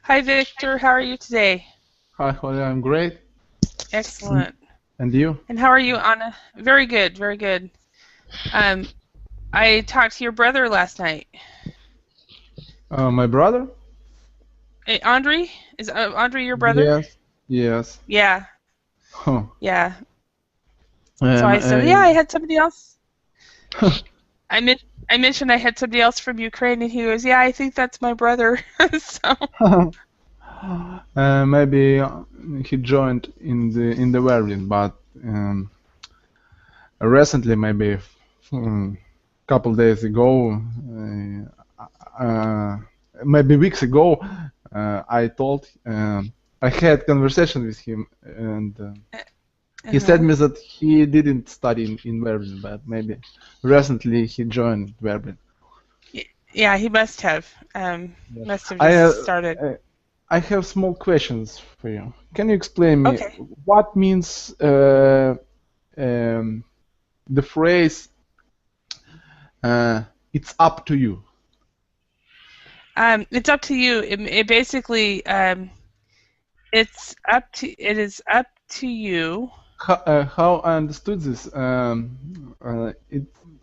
Hi, Victor. How are you today? Hi, Holly, I'm great. And, Excellent. and you? And how are you, Anna? Very good, very good. Um, I talked to your brother last night. My brother? Andre? Is Andre your brother? Yes, yes. Yeah, Huh. yeah. So Um, I said, yeah, I, I had somebody else. I men I mentioned I had somebody else from Ukraine, and he goes, yeah, I think that's my brother. So, maybe he joined in the variant, but recently, maybe couple days ago, maybe weeks ago, I told I had conversation with him, and he said uh-huh. me that he didn't study in Berlin, but maybe recently he joined Berlin. Yeah, he must have. Yes. Must have I just uh, started. uh, I have small questions for you. Can you explain me Okay. what means um, the phrase "it's up to you"? It's up to you. It basically, it is up to you. How I understood this,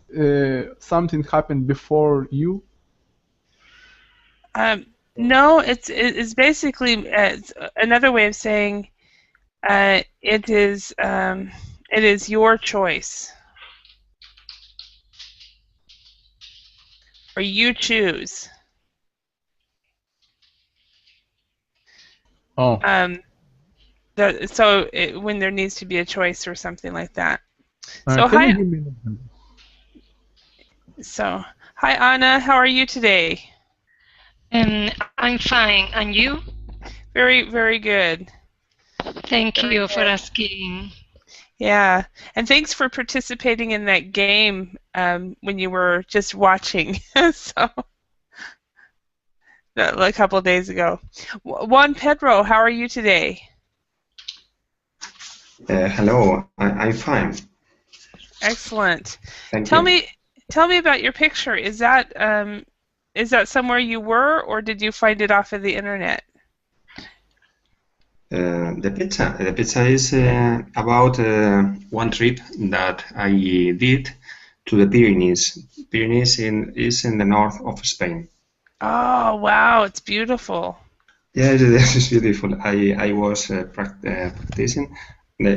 it something happened before you. No, it's basically it's another way of saying it is your choice, or you choose. Oh, Um, when there needs to be a choice or something like that. So can you hi, give me an example? so hi Anna, how are you today? I'm fine. And you? Very, very good. Thank Very you for good. asking. Yeah, and thanks for participating in that game when you were just watching. So a couple of days ago. Juan Pedro, how are you today? Hello, I'm fine. Excellent. Thank Tell you. me, tell me about your picture. Is that somewhere you were, or did you find it off of the internet? The pizza is about one trip that I did to the Pyrenees. Pyrenees is in the north of Spain. Oh, wow, it's beautiful. Yeah, it's beautiful. I was practicing the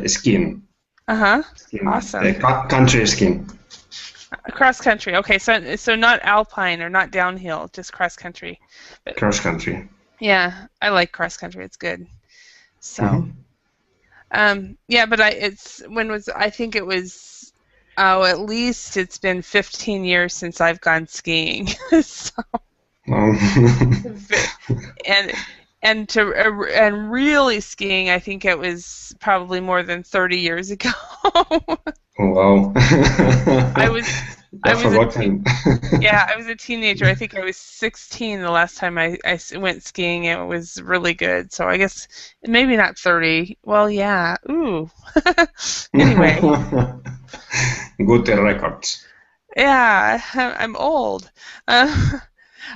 Uh-huh. the Awesome. country skiing, Cross country. Okay, so not alpine or not downhill, just cross country. But cross country. yeah, I like cross country. It's good. So, Mhm. yeah, but I think it was, oh, at least it's been 15 years since I've gone skiing. So, Um, and and really skiing, I think it was probably more than 30 years ago. wow. I was I I've was a forgotten. yeah, I was a teenager. I think I was 16 the last time went skiing. It was really good. So I guess maybe not 30. Well, yeah. Ooh. Anyway, Good records. yeah, I'm old. Uh,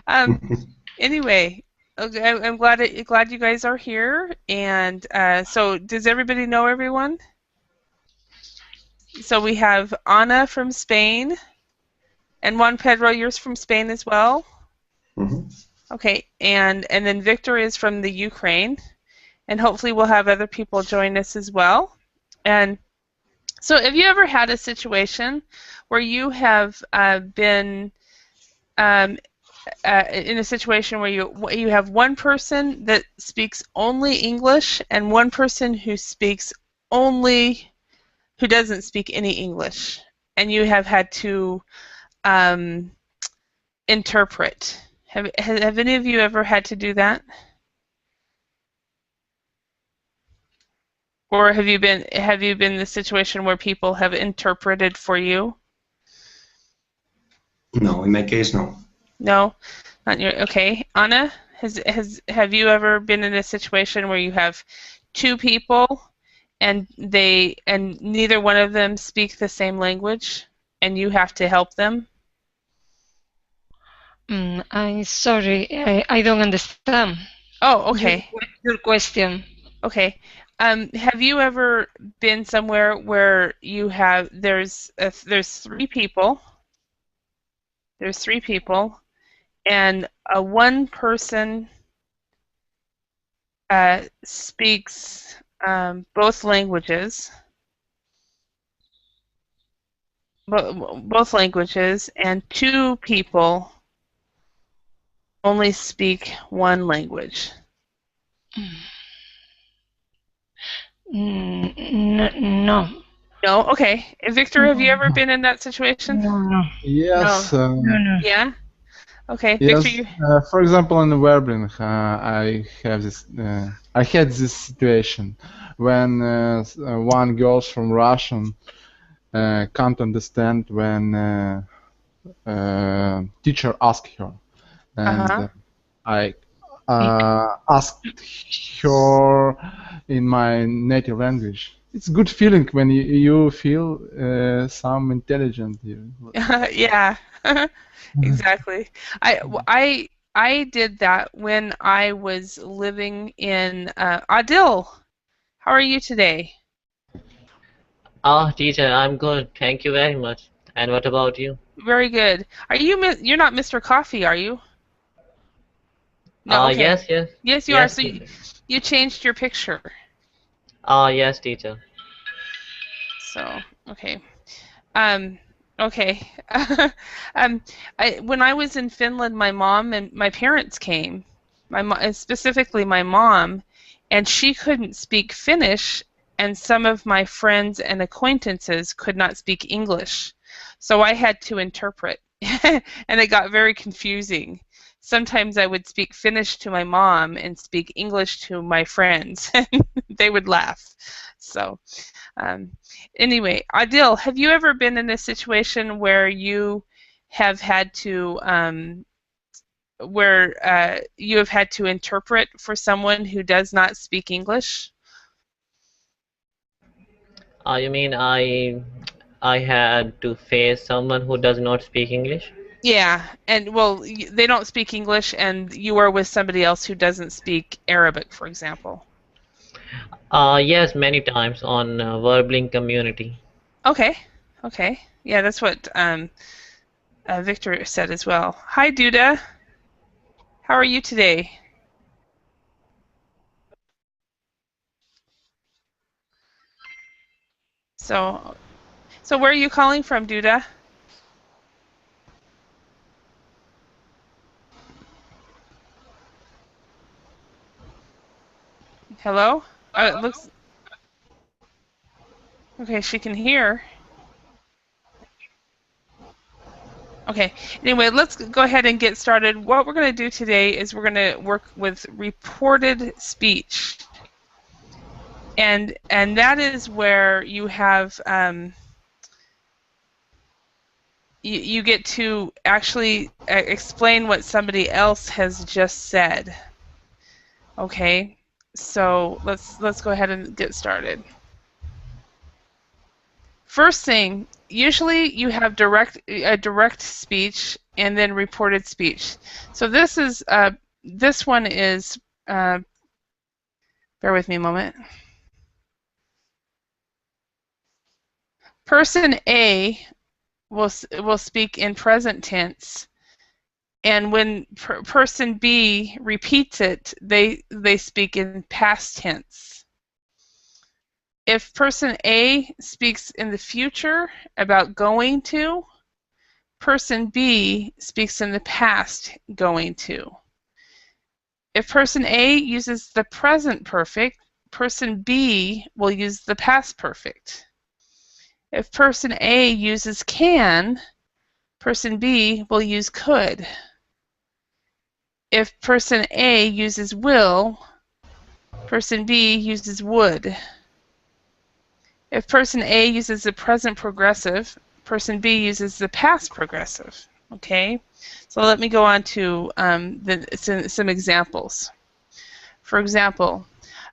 um, anyway, okay, I'm glad you guys are here. And so, does everybody know everyone? So we have Ana from Spain, and Juan Pedro, yours from Spain as well. Mhm. Okay, and then Victor is from the Ukraine, and hopefully we'll have other people join us as well. And so, have you ever had a situation where you have been um, in a situation where you have one person that speaks only English and one person who doesn't speak any English, and you have had to um, interpret? Have any of you ever had to do that? Or have you been in the situation where people have interpreted for you? No, in my case, no. No, not your. Okay, Anna, have you ever been in a situation where you have two people and neither one of them speak the same language and you have to help them? I'm sorry, I don't understand. Oh, okay. Your question. Okay. Have you ever been somewhere where you have there's three people. There's three people, and one person speaks both languages, both languages, and two people only speak one language. No. No? Okay. Victor, have you ever been in that situation? No. Yes. No. Yeah? Okay. Yes. Victor, you... For example, in Werbling, I had this situation when one girl from Russian can't understand when teacher asked her, and I asked her in my native language. It's a good feeling when you feel some intelligent. Yeah. Exactly. I did that when I was living in Adil. How are you today? Oh, teacher, I'm good. Thank you very much. And what about you? Very good. You're not Mr. Coffee, are you? No, okay. Yes. Yes, you Yes, are. So teacher. you changed your picture. Yes, teacher. So, okay. Okay. When I was in Finland, my mom and my parents came. Specifically my mom, and she couldn't speak Finnish, and some of my friends and acquaintances could not speak English. So I had to interpret, and it got very confusing. Sometimes I would speak Finnish to my mom and speak English to my friends, and they would laugh. So, anyway, Adil, have you ever been in a situation where you have had to interpret for someone who does not speak English? You mean I had to face someone who does not speak English? Yeah, and well, they don't speak English, and you are with somebody else who doesn't speak Arabic, for example. Yes, many times on Verbling community. Okay. Yeah, that's what Victor said as well. Hi, Duda. How are you today? So where are you calling from, Duda? Hello? It looks... Okay, she can hear. Okay, anyway, let's go ahead and get started. What we're going to do today is we're going to work with reported speech. And that is where you have... you get to actually explain what somebody else has just said. Okay, so let's go ahead and get started. First thing, usually you have direct speech and then reported speech. So this is this one is bear with me a moment. Person A will speak in present tense, and when person B repeats it, they speak in past tense. If person A speaks in the future about going to, person B speaks in the past going to. If person A uses the present perfect, person B will use the past perfect. If person A uses can, person B will use could. If person A uses will, person B uses would. If person A uses the present progressive, person B uses the past progressive. Okay, so let me go on to some examples. For example,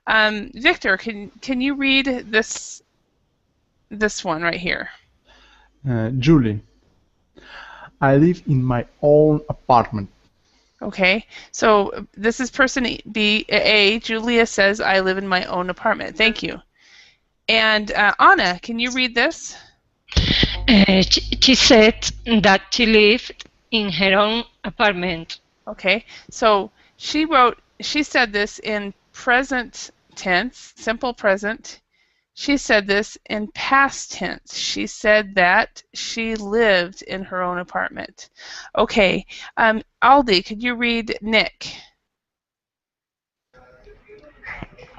Victor, can you read this one right here? Julie, I live in my own apartment. Okay, so this is person A. Julia says, I live in my own apartment. Thank you. And Anna, can you read this? She said that she lived in her own apartment. Okay, so she said this in present tense, simple present. She said this in past tense. She said that she lived in her own apartment. Okay, Aldi, could you read Nick?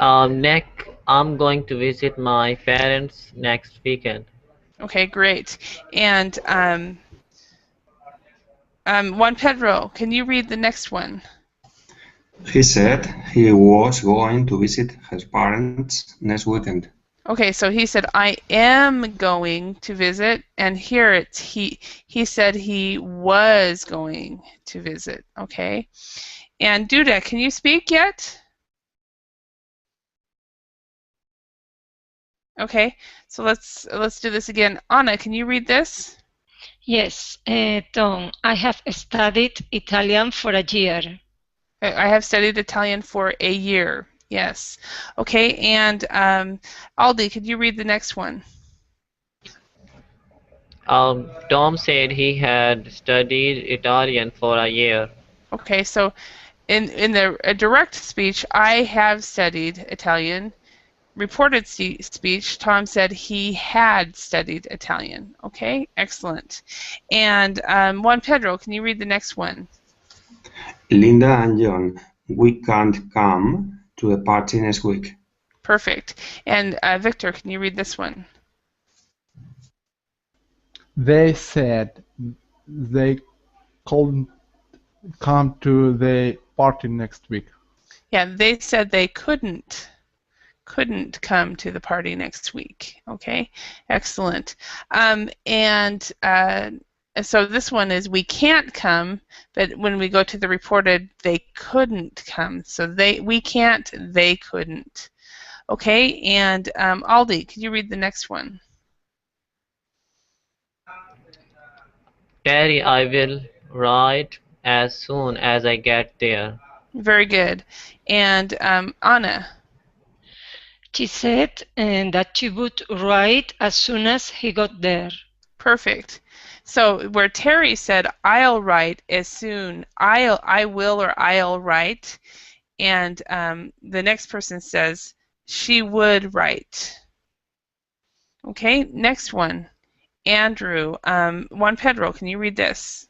Nick, I'm going to visit my parents next weekend. Okay, great. And Juan Pedro, can you read the next one? He said he was going to visit his parents next weekend. Okay, so he said, I am going to visit, and here it's he said he was going to visit, okay? And Duda, can you speak yet? Okay, so let's do this again. Anna, can you read this? Yes, Tom, I have studied Italian for a year. I have studied Italian for a year. Yes. Okay, and Aldi, could you read the next one? Tom said he had studied Italian for a year. Okay, so in the direct speech, I have studied Italian. Reported speech, Tom said he had studied Italian. Okay, excellent. And Juan Pedro, can you read the next one? Linda and John, we can't come to the party next week. Perfect. And Victor, can you read this one? They said they couldn't come to the party next week. Yeah, they said they couldn't come to the party next week. Okay, excellent. And so this one is we can't come, but when we go to the reported, they couldn't come. So we can't, they couldn't. Okay, and Aldi, could you read the next one? Terry, I will write as soon as I get there. Very good. And Anna? She said that she would write as soon as he got there. Perfect. So where Terry said, I'll write as soon, I will or I'll write, and the next person says, she would write. Okay, next one. Andrew, Juan Pedro, can you read this?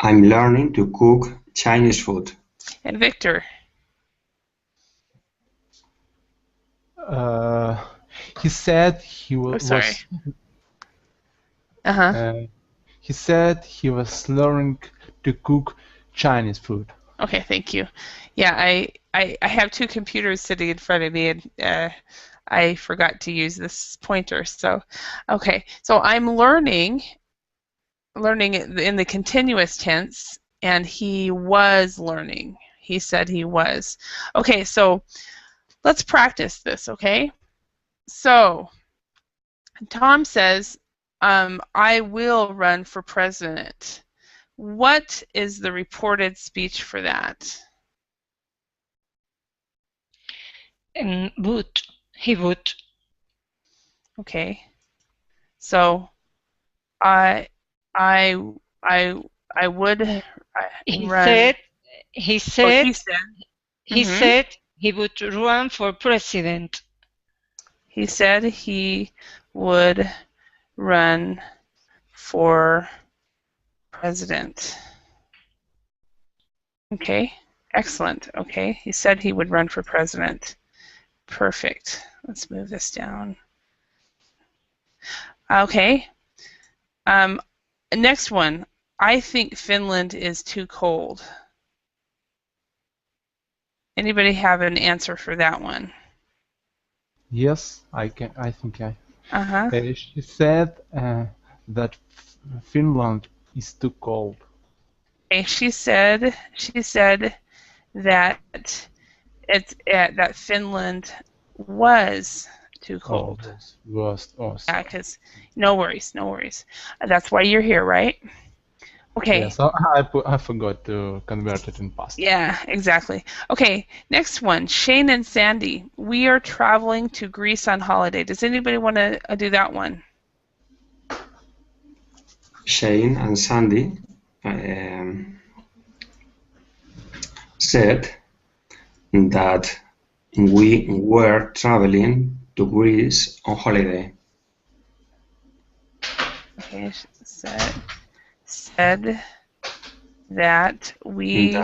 I'm learning to cook Chinese food. And Victor? He said he was. He said he was learning to cook Chinese food. Okay, thank you. Yeah, I have two computers sitting in front of me, and I forgot to use this pointer. So, okay, so I'm learning in the continuous tense, and he was learning. He said he was. Okay, so let's practice this, okay? So, Tom says, I will run for president. What is the reported speech for that? Would. He would. Okay. So, I would run. He said he would run for president. He said he would run for president. Okay, excellent. Okay, he said he would run for president. Perfect. Let's move this down. Okay. Next one. I think Finland is too cold. Anybody have an answer for that one? Yes, I can. I think I. She said that Finland is too cold. Okay, she said that that Finland was too cold. Was. Yeah, because no worries. That's why you're here, right? Okay. Yeah, so I forgot to convert it in past. Yeah, exactly. Okay, next one. Shane and Sandy. We are traveling to Greece on holiday. Does anybody want to do that one? Shane and Sandy said that we were traveling to Greece on holiday. Okay, said that we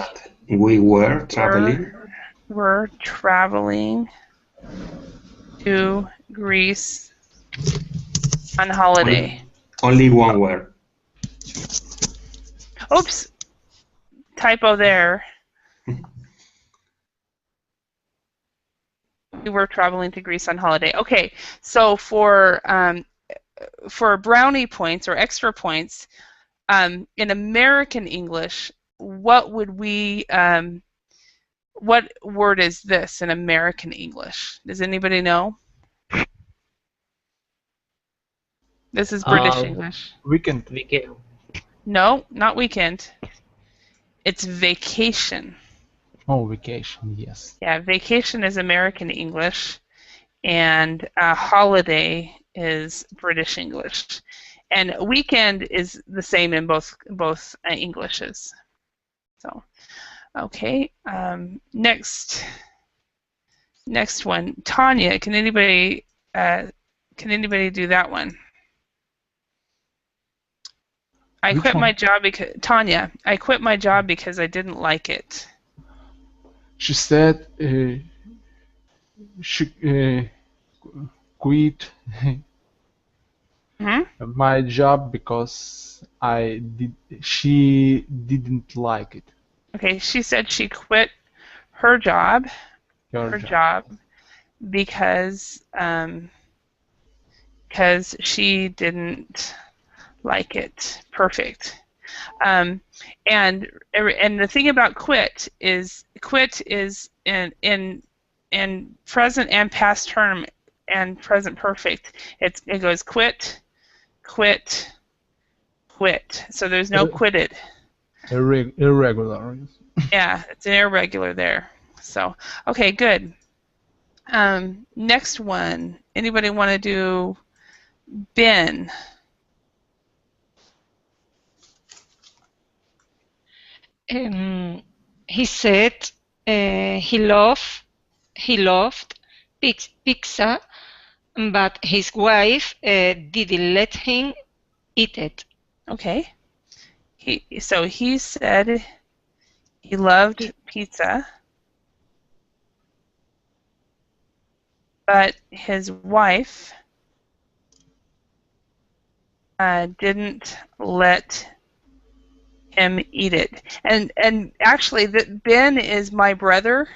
were traveling were traveling to Greece on holiday. Only one word. Oops, typo there. We were traveling to Greece on holiday. Okay, so for brownie points or extra points, in American English, what would we what word is this in American English? Does anybody know? This is British English. Weekend. No, not weekend. It's vacation. Oh, vacation, yes. Yeah, vacation is American English, and holiday is British English. And weekend is the same in both Englishes. So, okay. Next one, Tanya. Can anybody do that one? I quit my job because Tanya. I quit my job because I didn't like it. She said she quit my job because she didn't like it. Okay, she said she quit her job. Her job because she didn't like it. Perfect. And the thing about quit is in present and past term and present perfect. It goes quit, quit, quit. So there's no quitted. Irregular. Yeah, it's an irregular there. So okay, good. Next one. Anybody want to do Ben? He said he loved pizza, but his wife didn't let him eat it. Okay. So he said he loved pizza, but his wife didn't let him eat it. And actually, Ben is my brother,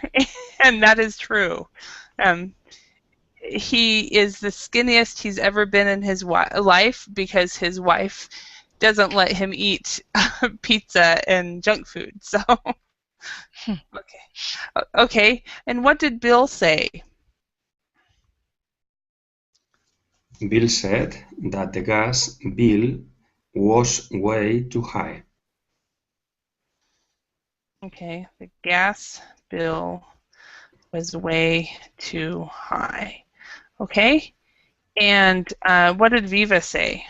and that is true. He is the skinniest he's ever been in his life because his wife doesn't let him eat pizza and junk food. So, okay. And what did Bill say? Bill said that the gas bill was way too high. Okay, the gas bill was way too high. Okay, and what did Viva say?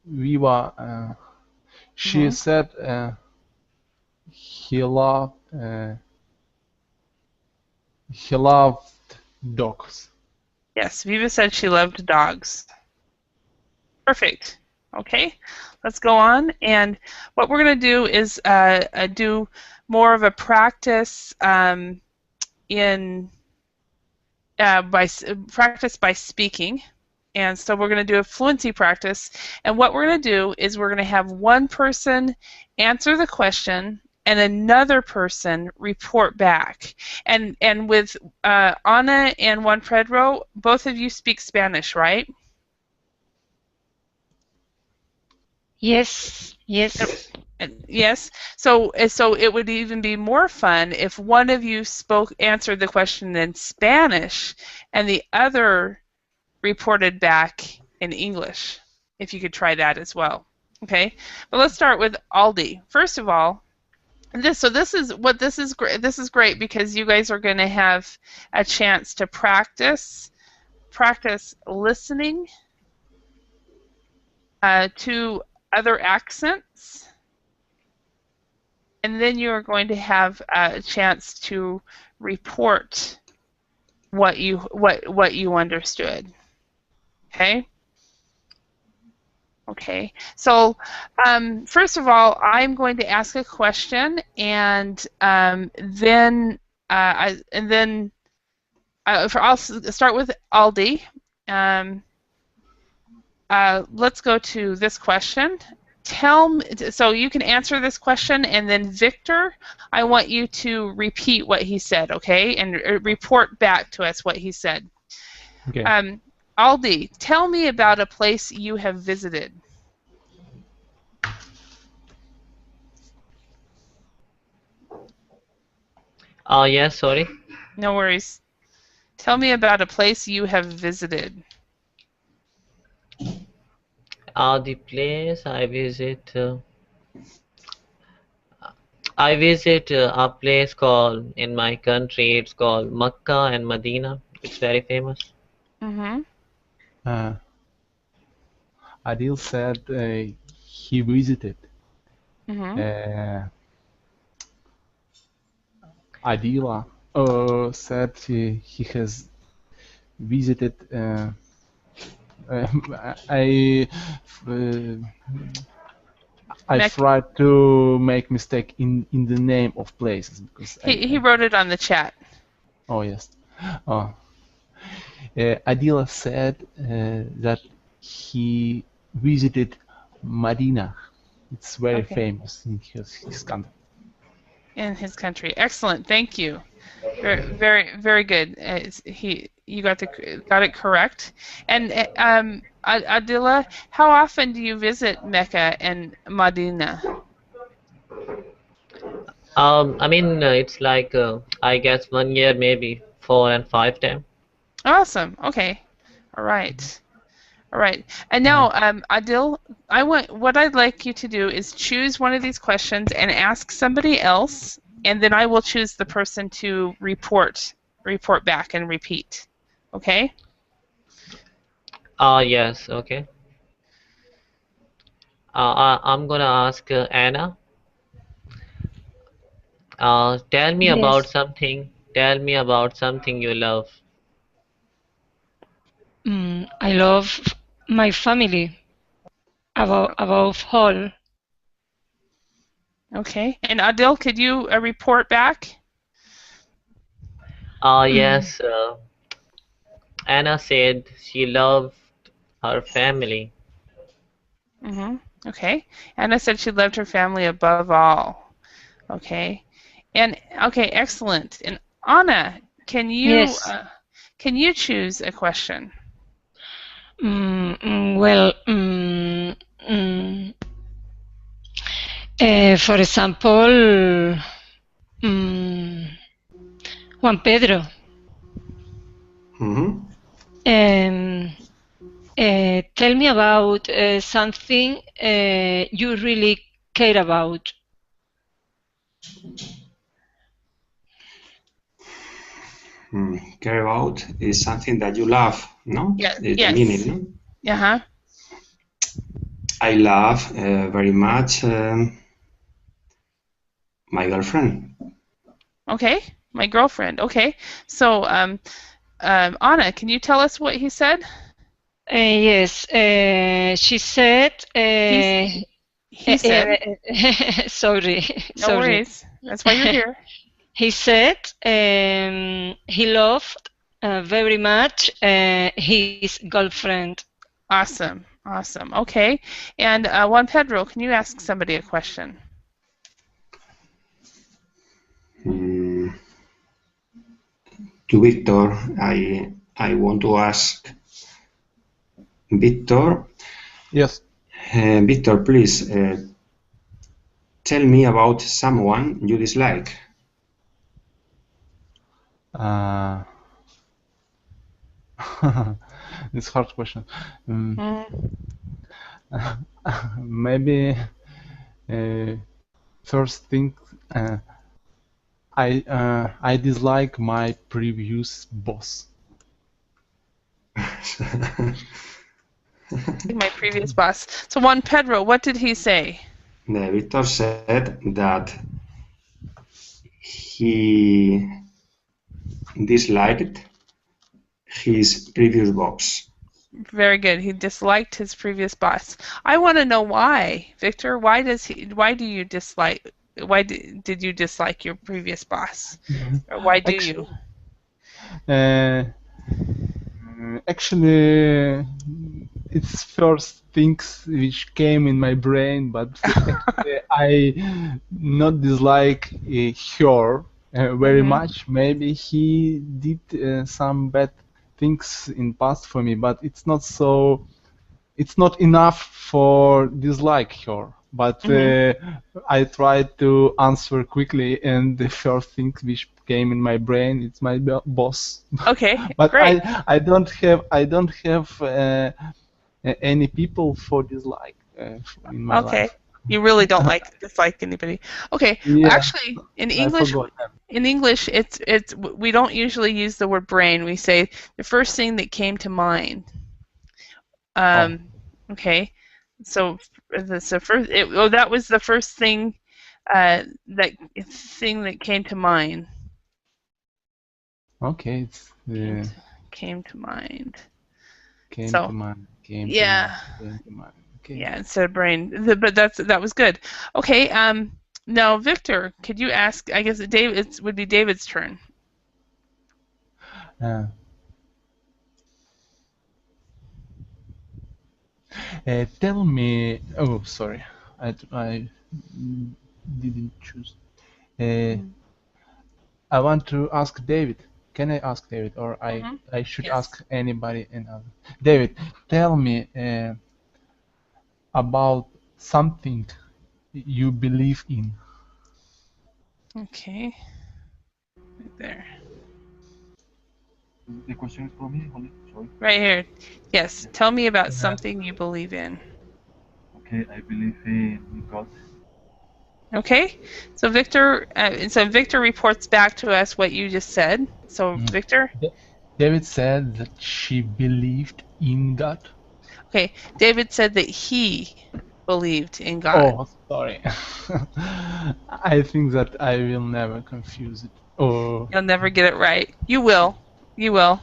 Viva, she said he loved dogs. Yes, Viva said she loved dogs. Perfect. Okay, let's go on. And what we're going to do is do more of a practice practice by speaking. And so we're going to do a fluency practice. And what we're going to do is we're going to have one person answer the question and another person report back. And with Ana and Juan Pedro, both of you speak Spanish, right? Yes. Yes. So it would even be more fun if one of you answered the question in Spanish and the other reported back in English. If you could try that as well. Okay. But let's start with Aldi. First of all, this is great. This is great because you guys are going to have a chance to practice listening to other accents, and then you are going to have a chance to report what you understood. Okay. Okay. So first of all, I'm going to ask a question, and then I'll start with Aldi. Let's go to this question. So you can answer this question, and then Victor, I want you to repeat what he said, okay, and report back to us what he said. Okay. Aldi, tell me about a place you have visited. Yes, sorry. No worries. Tell me about a place you have visited. The place I visit. I visit a place called, in my country, it's called Makkah and Medina. It's very famous. Mm-hmm. Adil said he visited. Mm-hmm. Adila said he has visited. I tried to make mistake in the name of places because he wrote it on the chat. Oh yes. Adila said that he visited Medina. It's very famous in his country. In his country. Excellent. Thank you. Very, very, very good. You got it correct. And Adila, how often do you visit Mecca and Medina? I mean, it's like I guess 1 year, maybe 4 and 5 times. Awesome. Okay. All right. All right. And now, Adil, what I'd like you to do is choose one of these questions and ask somebody else, and then I will choose the person to report back and repeat. Okay? Yes. Okay. I'm gonna ask Anna. Tell me about something. Tell me about something you love. I love my family above all. Okay. And Adil, could you report back? Yes. Anna said she loved her family. Mm-hmm. Okay. Anna said she loved her family above all. Okay. And okay, excellent. And Anna, can you choose a question? For example, Juan Pedro. Tell me about something you really care about. Care about is something that you love, no? Yes. The meaning, no? Uh-huh. I love very much my girlfriend. Okay, my girlfriend. Okay, so Anna, can you tell us what he said? Yes, she said. He said. Sorry. No worries. That's why you're here. He said he loved very much his girlfriend. Awesome. Awesome. Okay. And Juan Pedro, can you ask somebody a question? To Victor, I want to ask Victor. Yes. Victor, please Tell me about someone you dislike. It's a hard question. Maybe first thing, I dislike my previous boss. My previous boss. So Juan Pedro, what did he say? Victor said that he disliked his previous boss. Very good. He disliked his previous boss. I want to know why, Victor. Why did you dislike? Why did you dislike your previous boss? Or why do you? Actually, it's first things which came in my brain, but actually I not dislike her very much. Maybe he did some bad things in past for me, but it's not so. It's not enough for dislike her. But I tried to answer quickly, and the first thing which came in my brain it's my boss. Okay, but great. I don't have any people for dislike in my life. You really don't dislike anybody. Okay, Yeah, actually, in English, it's we don't usually use the word brain. We say the first thing that came to mind. Okay, so that was the first thing that came to mind. Okay, it's came to mind. Came to mind. Okay. Yeah, instead of brain, but that was good. Okay, now Victor, could you ask? I guess it would be David's turn. Tell me. Oh, sorry, I didn't choose. I want to ask David. Can I ask David, or I should ask anybody else? David, tell me about something you believe in. Okay. Right there. The question is for me, only. Sorry. Right here. Yes. Tell me about something you believe in. Okay, I believe in God. Okay. So Victor reports back to us what you just said. So Victor. David said that she believed in God. Okay. David said that he believed in God. Oh, sorry. I think that I will never confuse it. Oh. You'll never get it right. You will. You will.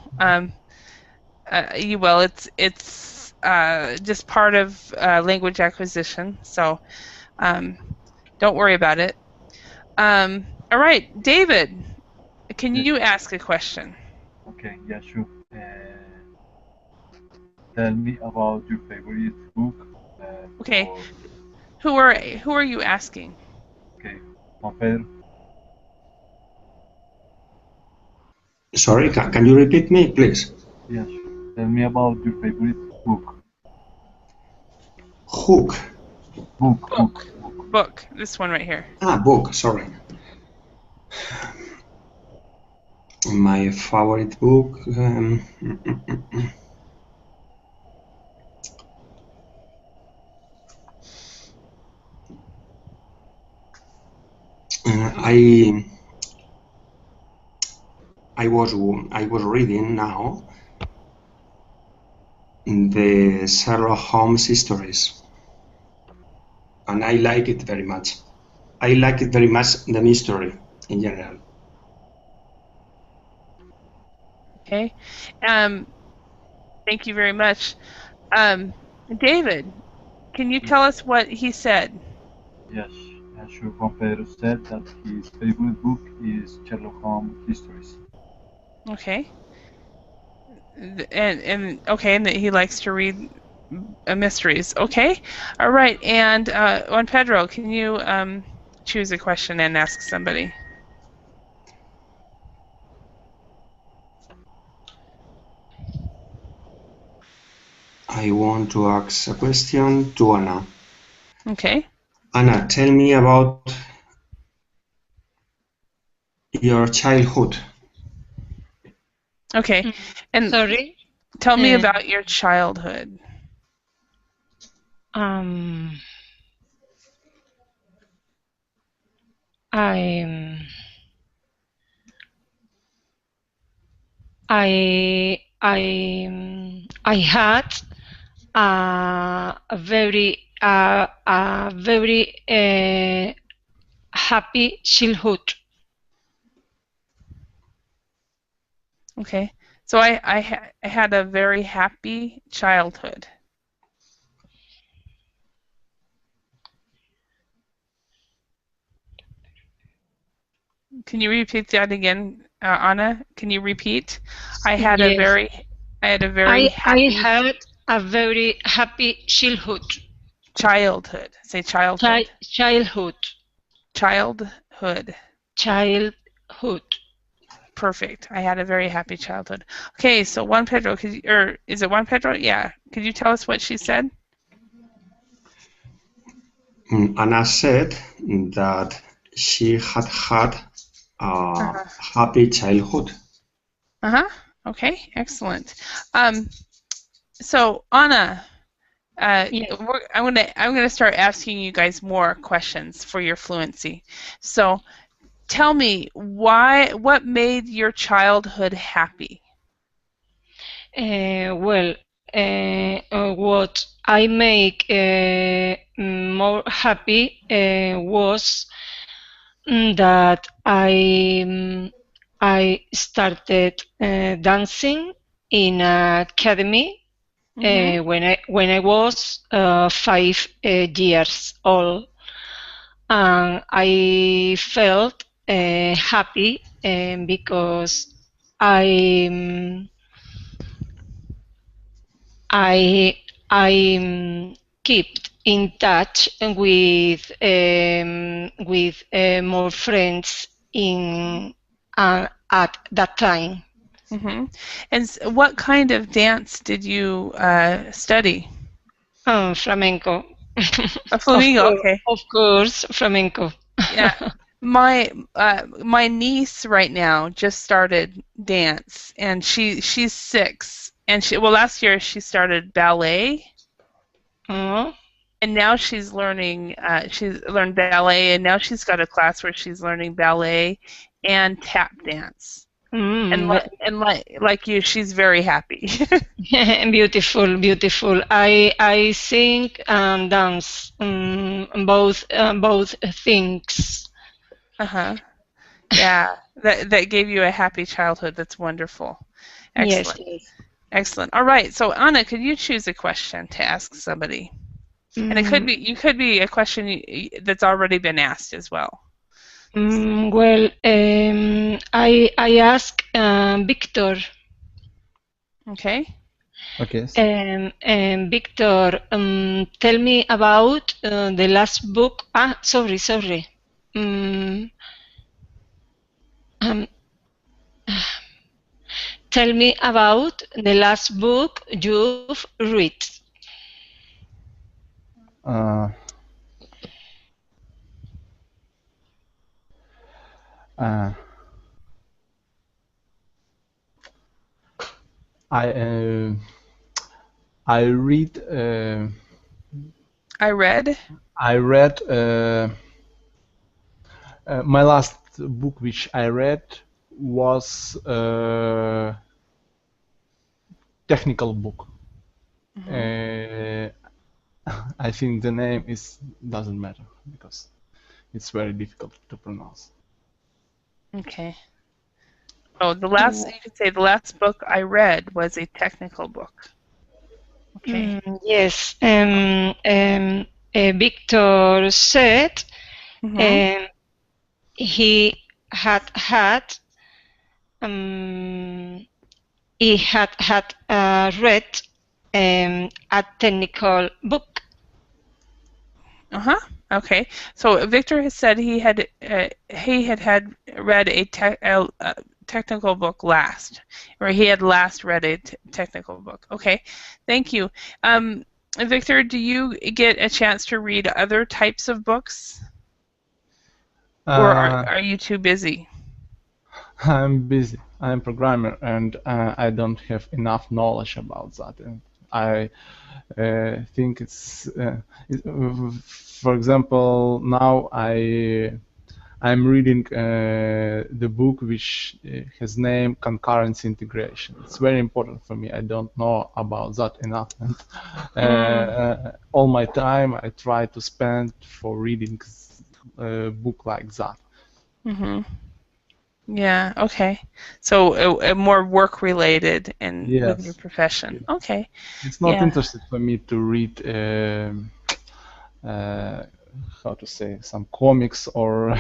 You will. It's just part of language acquisition. So don't worry about it. All right, David, can you ask a question? Okay, yeah, sure. Tell me about your favorite book. Okay. Who are you asking? Okay, Juan Pedro. Sorry, can you repeat me, please? Yes. Tell me about your favorite book. Hook. Book. This one right here. Book. Sorry. My favorite book. I was reading now the Sherlock Holmes histories, and I like it very much. I like it very much, the mystery in general. Okay. Thank you very much. David, can you tell us what he said? Yes, sure. Juan Pedro said that his favorite book is Sherlock Holmes histories. Okay. And that he likes to read mysteries. Okay. All right. And Juan Pedro, can you choose a question and ask somebody? I want to ask a question to Anna. Okay. Anna, tell me about your childhood. Okay. And Sorry. tell me about your childhood. I had a very happy childhood. Okay. So I had a very happy childhood. Can you repeat that again, Anna? Can you repeat? I had a Yes. very happy I had a very happy childhood. childhood. Say childhood. Childhood. Childhood. Childhood. Perfect. I had a very happy childhood. Okay, so Juan Pedro, or is it Juan Pedro? Yeah. Could you tell us what she said? Anna said that she had a happy childhood. Okay, excellent. So Anna, Yes. I'm gonna start asking you guys more questions for your fluency. So tell me what made your childhood happy? Well, what I make more happy was that I started dancing in an academy when I was 5 years old, and I felt happy because I kept in touch with more friends in at that time. And what kind of dance did you study? Flamenco. Flamenco. Okay. Of course, flamenco. Yeah. My niece right now just started dance, and she's 6, and last year she started ballet. And now she's learning. She's learned ballet, and now she's got a class where she's learning ballet and tap dance. And like you, she's very happy. Beautiful, beautiful. I sing and dance, both things. Yeah, that gave you a happy childhood. That's wonderful. Excellent. Yes. Excellent. All right. So Anna, could you choose a question to ask somebody? And it could be a question that's already been asked as well. Well, I ask Victor. Okay. Okay. Victor, tell me about the last book. Sorry. Tell me about the last book you've read. I read. My last book which I read was a technical book. I think the name doesn't matter because it's very difficult to pronounce. Okay. Oh, you could say the last book I read was a technical book. Okay. Yes. Victor said he had read a technical book. Okay. So Victor has said he had read a technical book last, or he had last read a technical book. Okay. Thank you. Victor, do you get a chance to read other types of books, or are you too busy? I'm busy. I'm a programmer, and I don't have enough knowledge about that. And I think for example, now I'm reading the book which has name Concurrency Integration. It's very important for me. I don't know about that enough. And all my time I try to spend for reading a book like that. Mm-hmm. Yeah, okay. So more work related and with your profession. Okay. It's not interesting for me to read how to say, some comics or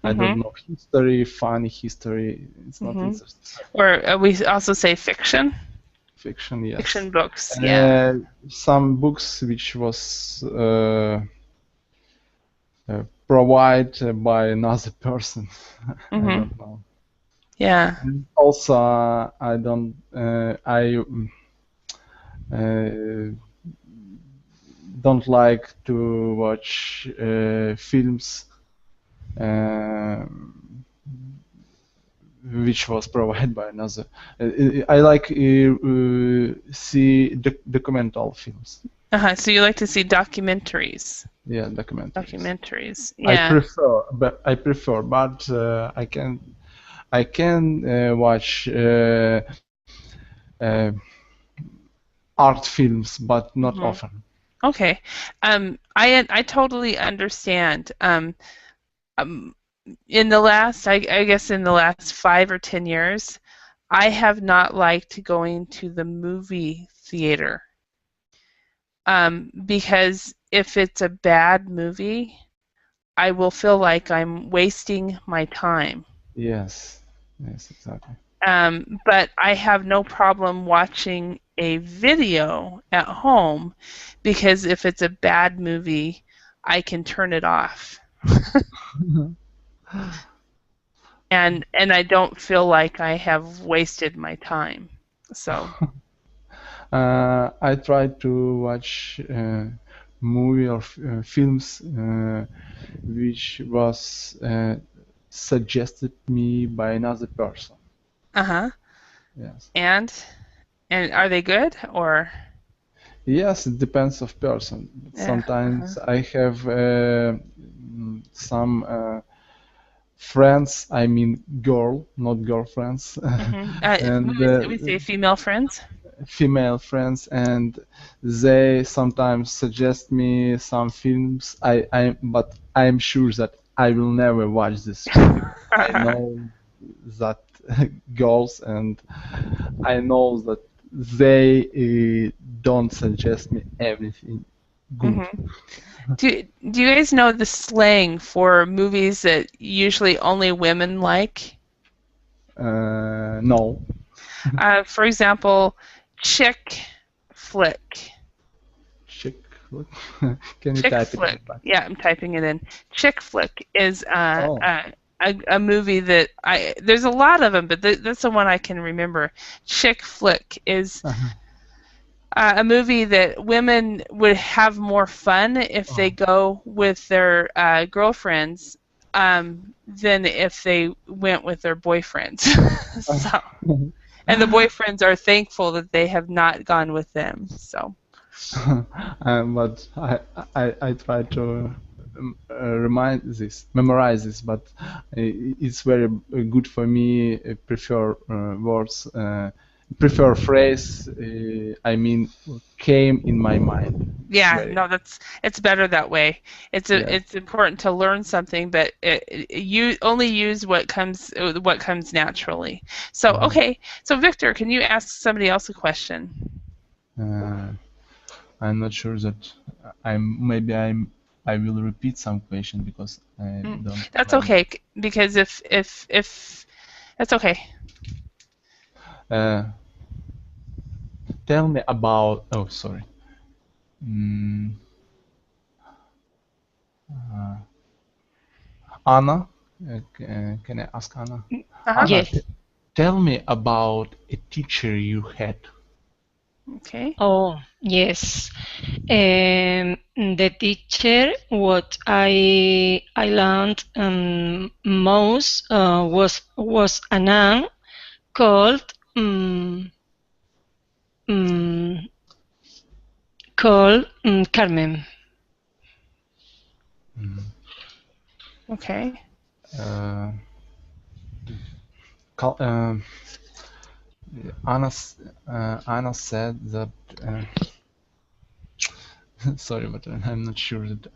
I don't know, history, funny history. It's not interesting. Or we also say fiction. Fiction, yes. Fiction books, yeah. Some books which was provided by another person. I don't know. Yeah. And also, I don't. Don't like to watch films which was provided by another. I like see documental films. So you like to see documentaries? Yeah, documentaries. Documentaries. Yeah. I prefer, but I can watch art films, but not often. Okay, I totally understand. In the last, I guess in the last 5 or 10 years, I have not liked going to the movie theater. Because if it's a bad movie, I will feel like I'm wasting my time. Yes, exactly. But I have no problem watching a video at home, because if it's a bad movie, I can turn it off. and I don't feel like I have wasted my time. So I try to watch movie or films which was suggested me by another person. Yes. And are they good, or? Yes, it depends of person. Yeah. Sometimes I have some friends. I mean, not girlfriends. And we say female friends. Female friends, and they sometimes suggest me some films. But I'm sure that I will never watch this film. I know that girls, and I know that they don't suggest me everything good. Do you guys know the slang for movies that usually only women like? No. For example, chick flick. Chick flick? Can you type it in? Yeah, I'm typing it in. Chick flick is a movie that there's a lot of them, but that's the one I can remember. Chick flick is a movie that women would have more fun if they go with their girlfriends than if they went with their boyfriends. And the boyfriends are thankful that they have not gone with them. So. But I try to memorize this, but it's very good for me. I prefer words, prefer phrase. I mean, came in my mind. Yeah, no, it's better that way. It's important to learn something, but you only use what comes naturally. So okay, so Victor, can you ask somebody else a question? I'm not sure that I will repeat some question because I don't. That's okay, because if that's okay. Tell me about. Oh, sorry. Anna, can I ask Anna? Yes. Tell me about a teacher you had. Okay. Oh, yes. The teacher, what I learned most was a nun called um, Carmen. Okay. Uh, Cal- um, Anna said that. Sorry, but I'm not sure that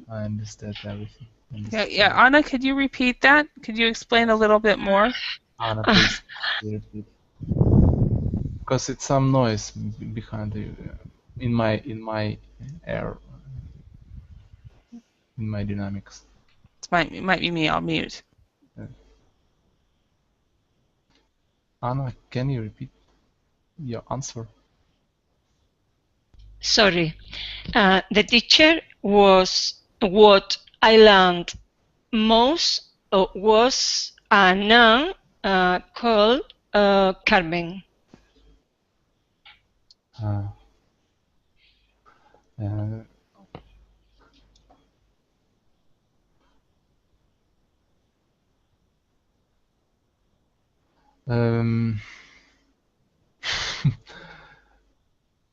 I understood everything. Yeah, Anna, could you repeat that? Could you explain a little bit more? Anna, please repeat. Because it's some noise behind you, in my air, in my dynamics. It might be me. I'll mute. Anna, can you repeat your answer? Sorry. The teacher was what I learned most was a nun called Carmen.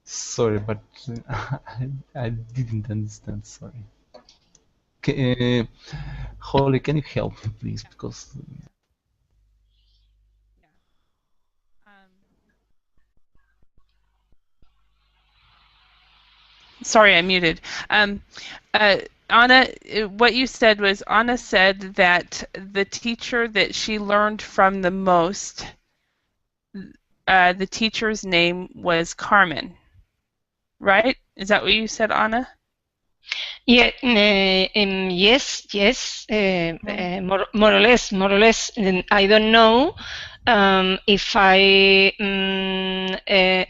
Sorry, but I didn't understand. Sorry. Holly, can you help me, please? Because Sorry, I muted. Anna, what you said was Anna said that the teacher that she learned from the most, the teacher's name was Carmen, right? Is that what you said, Anna? Yeah, yes, more or less. I don't know if I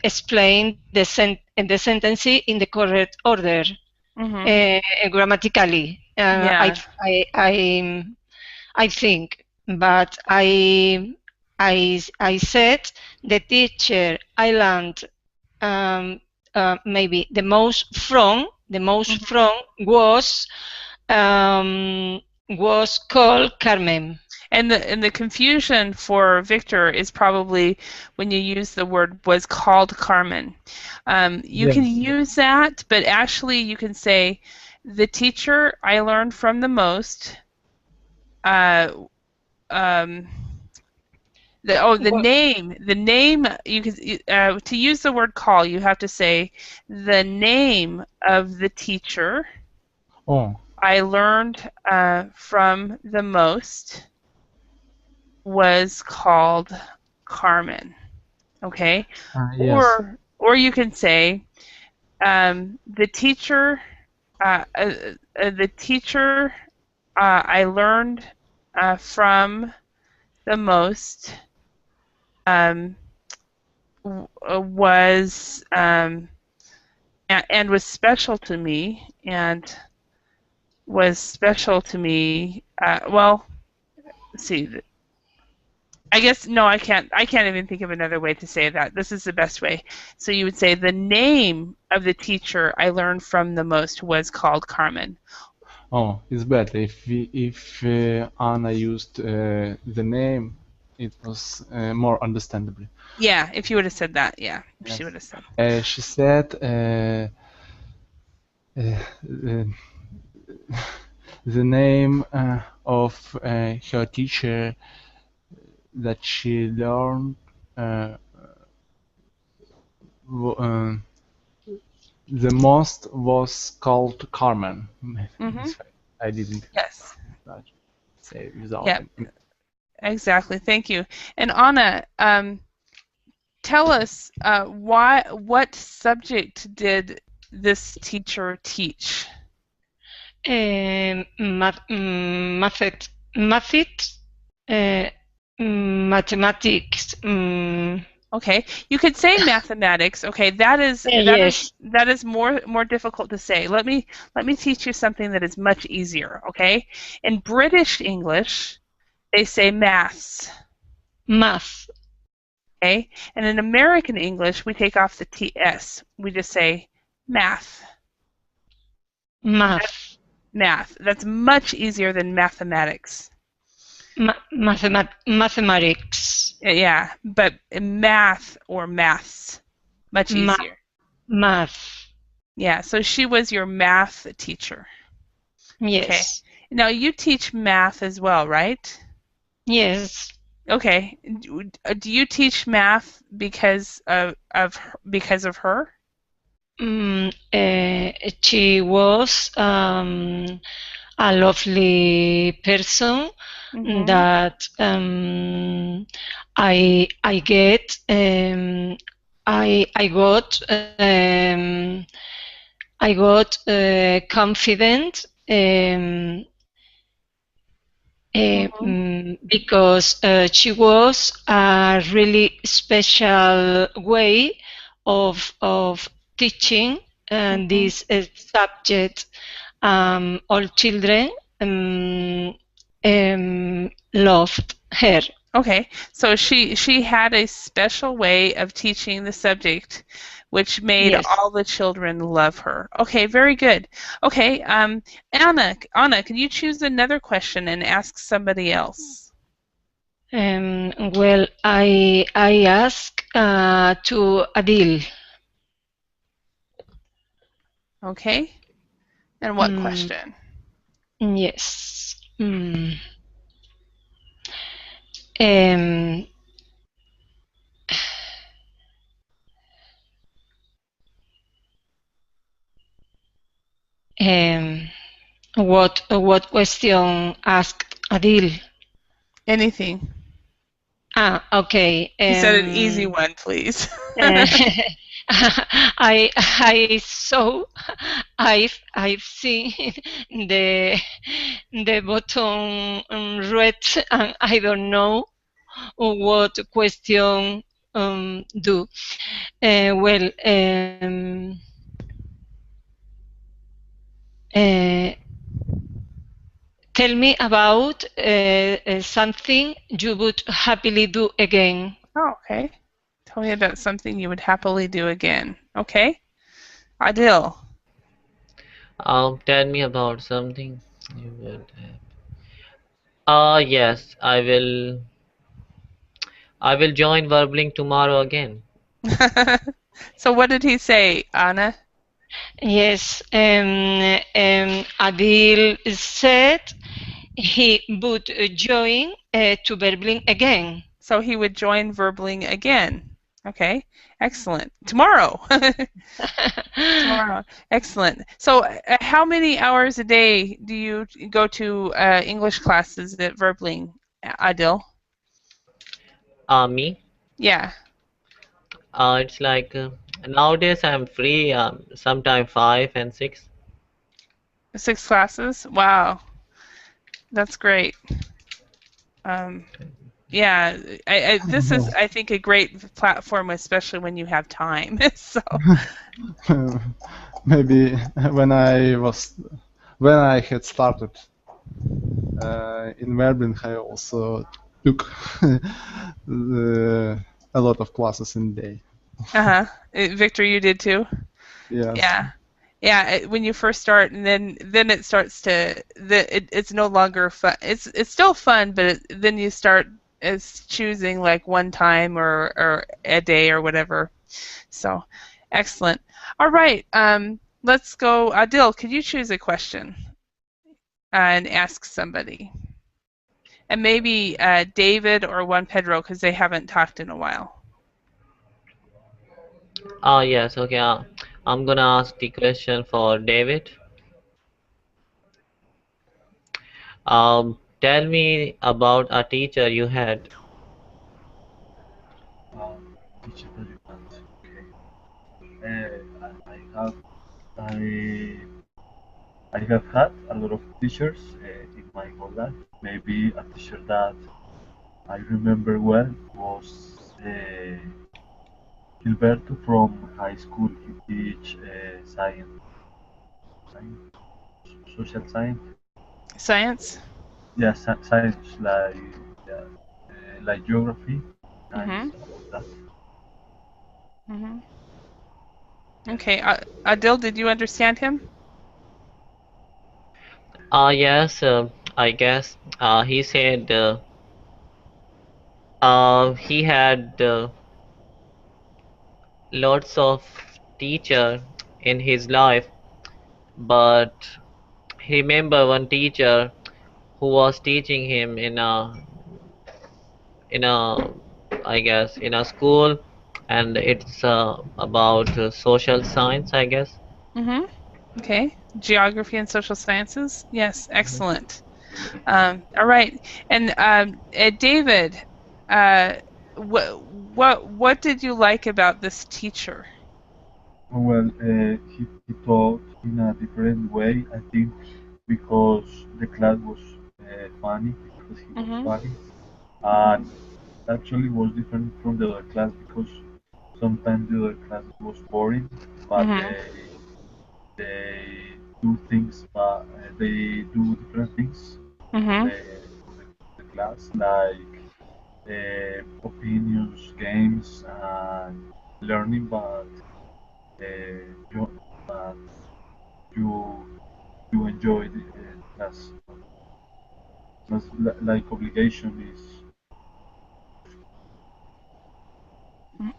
explain the sentence in the correct order, grammatically. Yeah. I think, but I said the teacher I learned maybe the most from was called Carmen. And the confusion for Victor is probably when you use the word was called Carmen. You can use that, but actually you can say the teacher I learned from the most. The name. You can to use the word call. You have to say the name of the teacher. I learned from the most was called Carmen. Okay, yes. or you can say the teacher. The teacher I learned from the most was and was special to me and was special to me. Well, let's see. I guess no, I can't even think of another way to say that. This is the best way. So you would say the name of the teacher I learned from the most was called Carmen. Oh, it's better if Anna used the name. It was more understandable. Yeah, if you would have said that, yeah, yes. She would have said. She said the name of her teacher that she learned the most was called Carmen. I didn't say without. Yeah, exactly. Thank you. And Anna, tell us what subject did this teacher teach? Mathematics. Okay, you could say mathematics. Okay, that is more difficult to say. Let me teach you something that is much easier. Okay, in British English, they say maths. Math. Okay, and in American English, we take off the TS. We just say math. Math. Math. That's much easier than mathematics. Mathematics. Yeah, but math or maths, much easier. Math. Yeah, so she was your math teacher. Yes. Okay. Now you teach math as well, right? Yes. Okay. Do you teach math because of her? She was a lovely person that I get I got confident because she was a really special way of teaching this subject. All children loved her. Okay, so she had a special way of teaching the subject, which made all the children love her. Okay, very good. Okay, Anna, can you choose another question and ask somebody else? Well, I ask to Adil. Okay, and what question? Yes. What question asked Adil? Anything. Okay. He said an easy one, please. I saw I've seen the button red and I don't know what question do. Well, tell me about something you would happily do again. Oh, okay. Tell me about something you would happily do again. Okay. Adil. Tell me about something you would yes, I will join Verbling tomorrow again. So what did he say, Anna? Yes, Adil said he would join to Verbling again. So he would join Verbling again. Okay, excellent. Tomorrow. Tomorrow. Excellent. So how many hours a day do you go to English classes at Verbling, Adil? Me? Yeah. It's like nowadays I'm free. Sometime 5 and 6. 6 classes? Wow. That's great. Yeah, this is, I think, a great platform, especially when you have time. So maybe when I had started in Melbourne, I also took a lot of classes in a day. Victor, you did too? Yes. Yeah, when you first start, and then it starts to it's no longer fun. It's still fun, but then you start as choosing like one time or a day or whatever. So, excellent. All right, let's go. Adil, could you choose a question and ask somebody? And maybe David or Juan Pedro, because they haven't talked in a while. Yes, okay. I'm gonna ask the question for David. Tell me about a teacher you had. Teacher that you had. Okay. I have had a lot of teachers in my whole life. Maybe a teacher that I remember well was Gilberto from high school. He teach science, social science. Science? Yeah, science like geography. Mm-hmm. that. Mm-hmm. Okay, Adil, did you understand him? Yes, I guess. He said he had lots of teacher in his life, but he remember one teacher who was teaching him in a I guess in a school, and it's about social science, I guess. Mm-hmm. Okay. Geography and social sciences? Yes, excellent. All right. And David, what did you like about this teacher? Well, he taught in a different way, I think, because the class was funny, because he was Mm-hmm. funny, and actually was different from the other class because sometimes the other class was boring, but Mm-hmm. they do things, but they do different things for Mm-hmm. the class, like opinions, games, and learning, you but you you enjoy the class. Not like obligation is.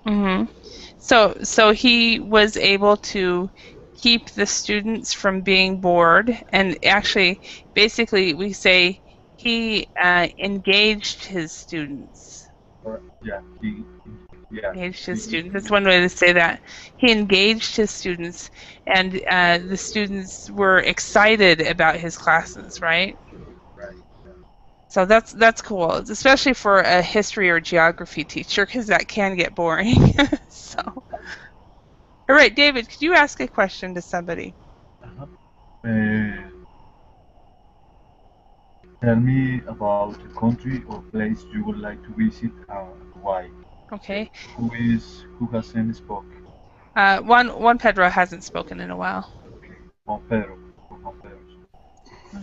Mm-hmm. So he was able to keep the students from being bored, and actually, basically, we say he engaged his students. Or, yeah, Engaged his students. That's one way to say that. He engaged his students, and the students were excited about his classes, right? right. Yeah. So that's cool, especially for a history or geography teacher, because that can get boring. So, all right, David, could you ask a question to somebody? Tell me about a country or place you would like to visit and why. Okay. Who has any spoke? Juan Pedro hasn't spoken in a while. Okay, Juan Pedro. Juan Pedro.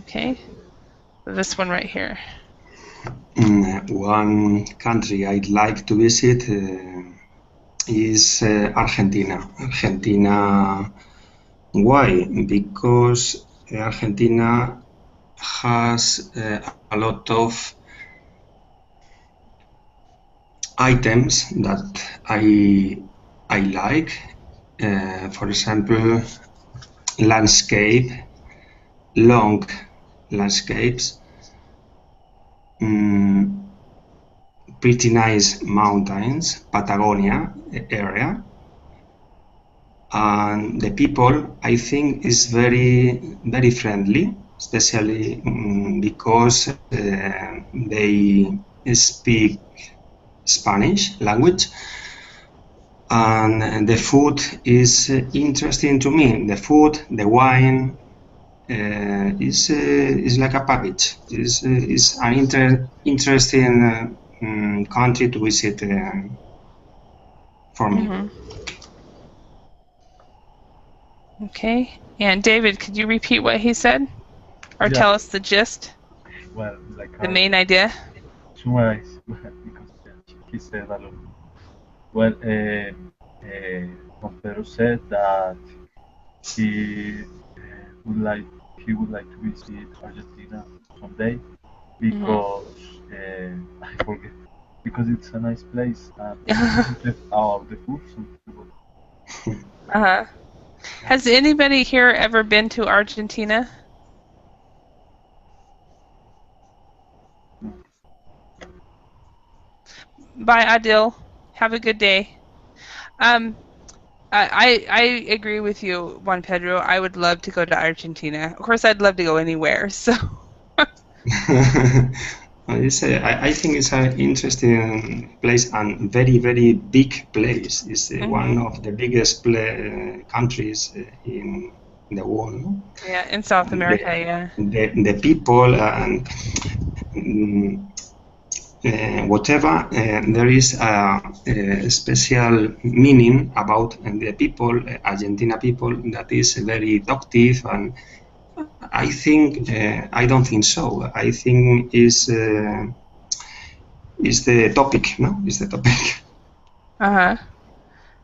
Okay. This one right here. One country I'd like to visit is Argentina. Argentina, why? Because Argentina has a lot of items that I like. For example, long landscapes, pretty nice mountains, Patagonia area, and the people I think is very friendly, especially because they speak Spanish language, and the food is interesting to me. The food, the wine is like a package. Is an interesting country to visit for me. Mm-hmm. Okay. And David, could you repeat what he said, or tell us the gist? Well, like the main idea. Summarize because he said a lot. Well, Juan Pedro said that he would like to visit Argentina someday because I forget because it's a nice place and about the food. Uh-huh. Has anybody here ever been to Argentina? Bye, Adil. Have a good day. I agree with you, Juan Pedro. I would love to go to Argentina. Of course, I'd love to go anywhere. So. I think it's an interesting place and very big place. It's one of the biggest countries in the world. No? Yeah, in South America. The people and whatever, there is a special meaning about the people, Argentina people, that is very adoptive, and I think I don't think so. I think is the topic, no? Is the topic. Uh-huh.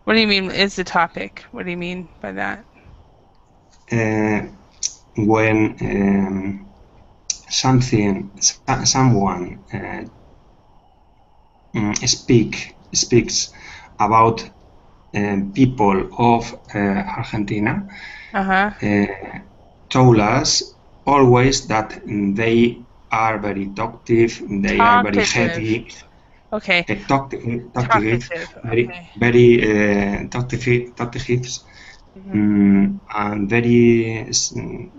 What do you mean is the topic? What do you mean by that? When someone speaks about people of Argentina, told us always that they are very talkative, they are very heavy. Okay. Talkative, okay. very talkative, and very.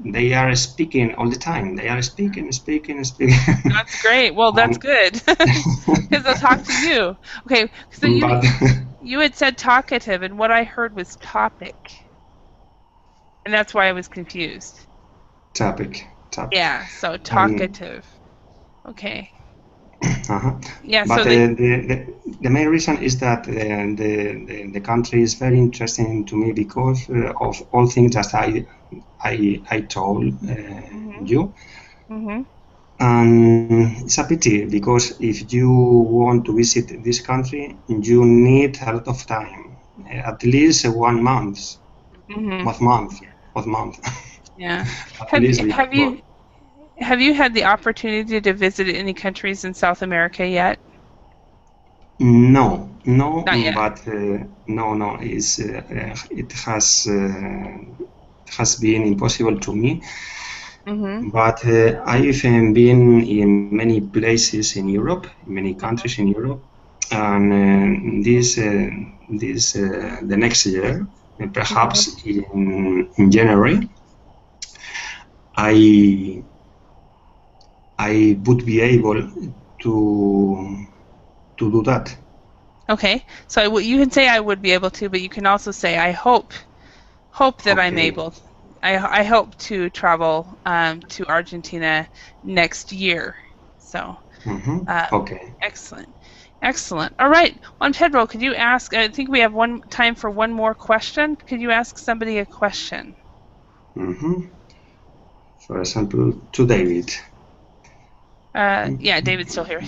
They are speaking all the time. They are speaking. That's great. Well, that's good because they'll talk to you. Okay, so you had said talkative, and what I heard was topic, and that's why I was confused. Topic. Yeah. So talkative. Okay. Yeah. But so the main reason is that the country is very interesting to me because of all things that I told you. And it's a pity because if you want to visit this country, you need a lot of time, at least 1 month, month. Yeah. Have you had the opportunity to visit any countries in South America yet? No, Not yet. but no. It has been impossible to me. But I've been in many places in Europe, many countries in Europe, and the next year, perhaps in January, I would be able to do that. Okay, so you can say I would be able to, but you can also say I hope that I'm able. I hope to travel to Argentina next year. So, okay. Excellent. All right, Juan Pedro, could you ask? I think we have time for one more question. Could you ask somebody a question? For example, to David. Yeah, David's still here.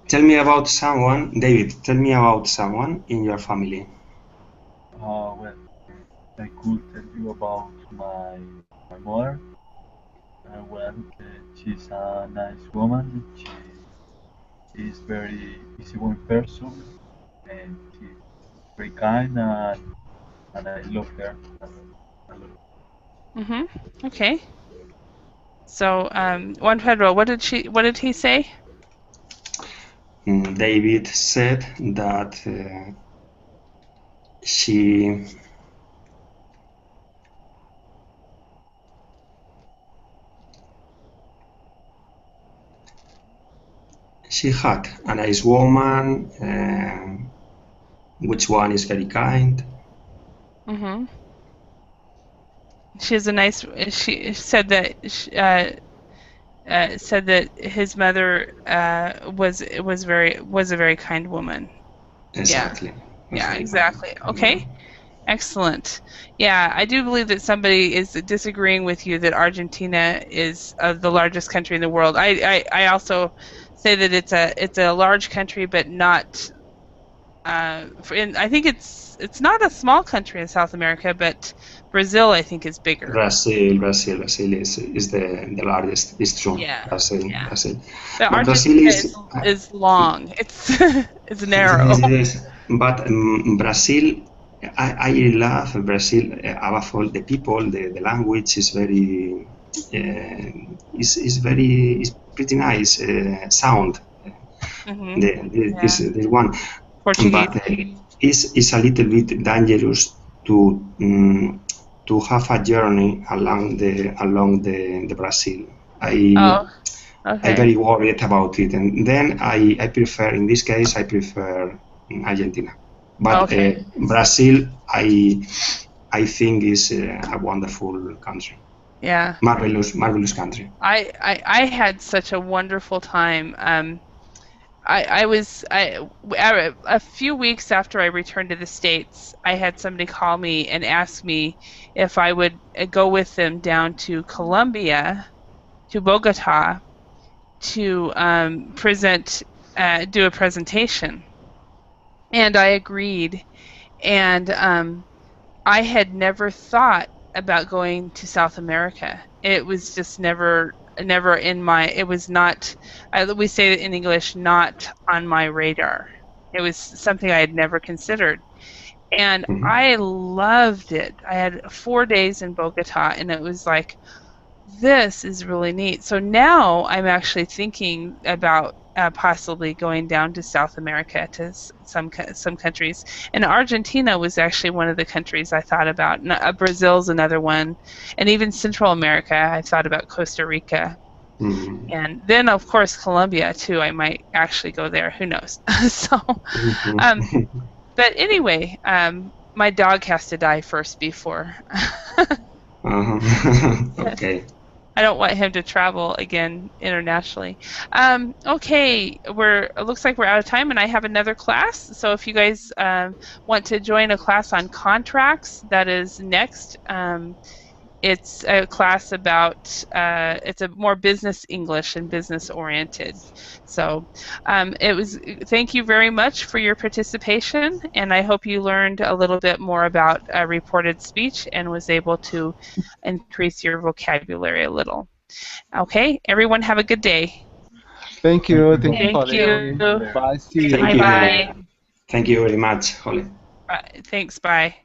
Tell me about someone, David. Tell me about someone in your family. Well, I could tell you about my mother. Well, she's a nice woman. She is very easygoing person, and she's very kind, and I love her a lot. Okay. So, Juan Pedro, what did he say? David said that she had a nice woman, which one is very kind. She has a nice. She said that his mother was a very kind woman. Exactly. Yeah, exactly. Okay. Excellent. Yeah, I do believe that somebody is disagreeing with you that Argentina is the largest country in the world. I also say that it's a large country, but not. I think it's not a small country in South America, but Brazil I think is bigger. Brazil is the largest. It's true. Yeah. Brazil. But Argentina is long. It's narrow. Yes, but Brazil. I love Brazil above all. The people, the language is very is pretty nice sound. This one, Portuguese. But it's a little bit dangerous to have a journey along the Brazil. I'm very worried about it, and then I prefer Argentina. But Brazil, I think is a wonderful country. Yeah. Marvelous country. I had such a wonderful time. A few weeks after I returned to the States, I had somebody call me and ask me if I would go with them down to Colombia, to Bogota, to do a presentation. And I agreed. And I had never thought about going to South America. It was just never in my, it was not, we say it in English, not on my radar. It was something I had never considered. And I loved it. I had 4 days in Bogota, and it was like, this is really neat. So now I'm actually thinking about possibly going down to South America to some countries. And Argentina was actually one of the countries I thought about. Brazil's another one. And even Central America, I thought about Costa Rica. And then, of course, Colombia, too. I might actually go there. Who knows? So, but anyway, my dog has to die first before. Okay. I don't want him to travel again internationally. Okay, it looks like we're out of time, and I have another class. So if you guys want to join a class on contracts, that is next. It's a class about, it's a more business English and business oriented. So thank you very much for your participation, and I hope you learned a little bit more about reported speech and was able to increase your vocabulary a little. Okay, everyone have a good day. Thank you. Thank you. Bye. See you. Thank you. Bye. Thank you very much, Holly. Thanks, bye.